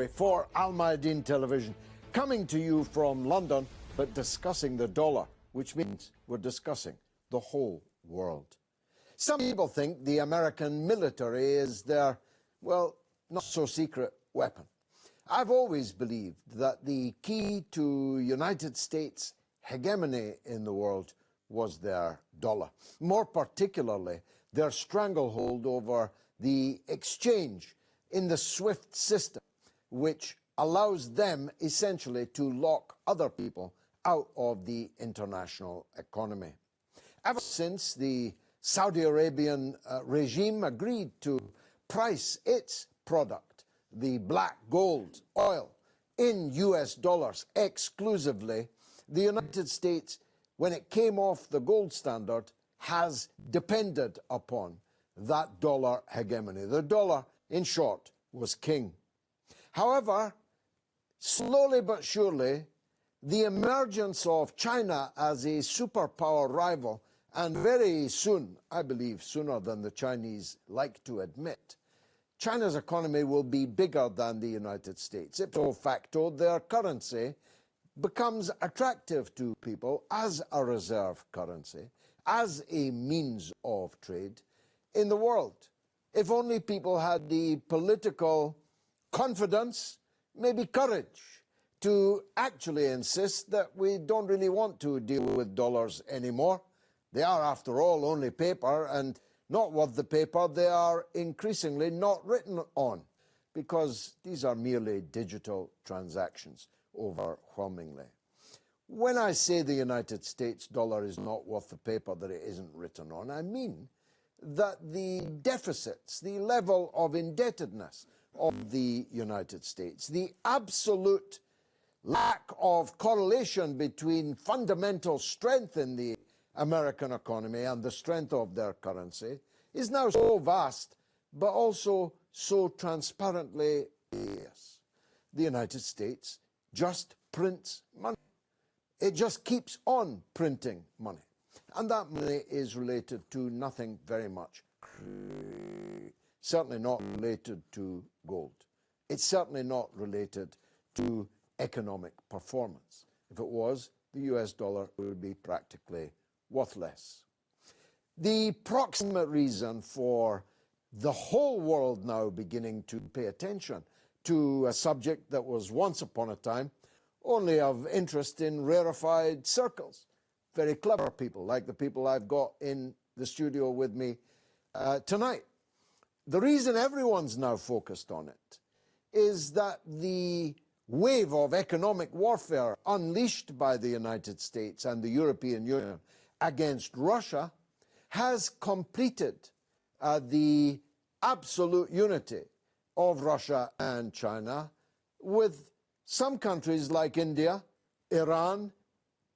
Norway for Al Mayadeen Television, coming to you from London, but discussing the dollar, which means we're discussing the whole world. Some people think the American military is their, well, not so secret weapon. I've always believed that the key to United States hegemony in the world was their dollar, more particularly their stranglehold over the exchange in the SWIFT system, which allows them essentially to lock other people out of the international economy. Ever since the Saudi Arabian regime agreed to price its product, the black gold oil, in US dollars exclusively, the United States, when it came off the gold standard, has depended upon that dollar hegemony. The dollar, in short, was king. However, slowly but surely, the emergence of China as a superpower rival, and very soon, I believe sooner than the Chinese like to admit, China's economy will be bigger than the United States. Ipso facto, their currency becomes attractive to people as a reserve currency, as a means of trade in the world. If only people had the political confidence, maybe courage, to actually insist that we don't really want to deal with dollars anymore. They are, after all, only paper, and not worth the paper they are increasingly not written on, because these are merely digital transactions overwhelmingly. When I say the United States dollar is not worth the paper that it isn't written on, I mean that the deficits, the level of indebtedness of the United States, the absolute lack of correlation between fundamental strength in the American economy and the strength of their currency is now so vast, but also so transparently obvious. The United States just prints money. It just keeps on printing money. And that money is related to nothing very much. Certainly not related to gold. It's certainly not related to economic performance. If it was, the US dollar would be practically worthless. The proximate reason for the whole world now beginning to pay attention to a subject that was once upon a time only of interest in rarefied circles, very clever people like the people I've got in the studio with me tonight. The reason everyone's now focused on it is that the wave of economic warfare unleashed by the United States and the European Union against Russia has completed the absolute unity of Russia and China, with some countries like India, Iran,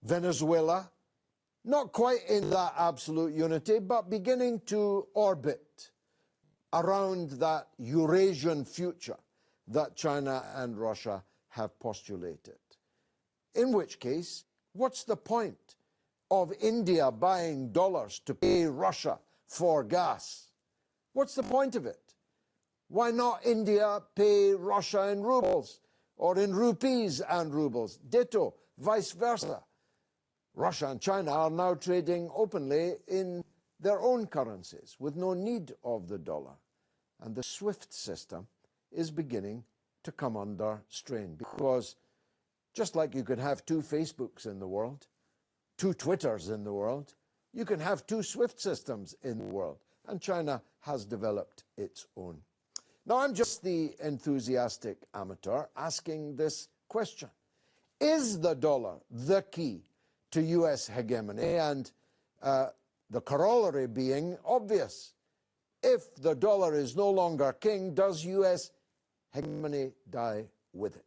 Venezuela, not quite in that absolute unity, but beginning to orbit around that Eurasian future that China and Russia have postulated. In which case, what's the point of India buying dollars to pay Russia for gas? What's the point of it? Why not India pay Russia in rubles, or in rupees and rubles? Ditto, vice versa. Russia and China are now trading openly in their own currencies with no need of the dollar. And the SWIFT system is beginning to come under strain, because just like you could have two Facebooks in the world, two Twitters in the world, you can have two SWIFT systems in the world, and China has developed its own. Now, I'm just the enthusiastic amateur asking this question. Is the dollar the key to US hegemony? And the corollary being obvious. If the dollar is no longer king, does US hegemony die with it?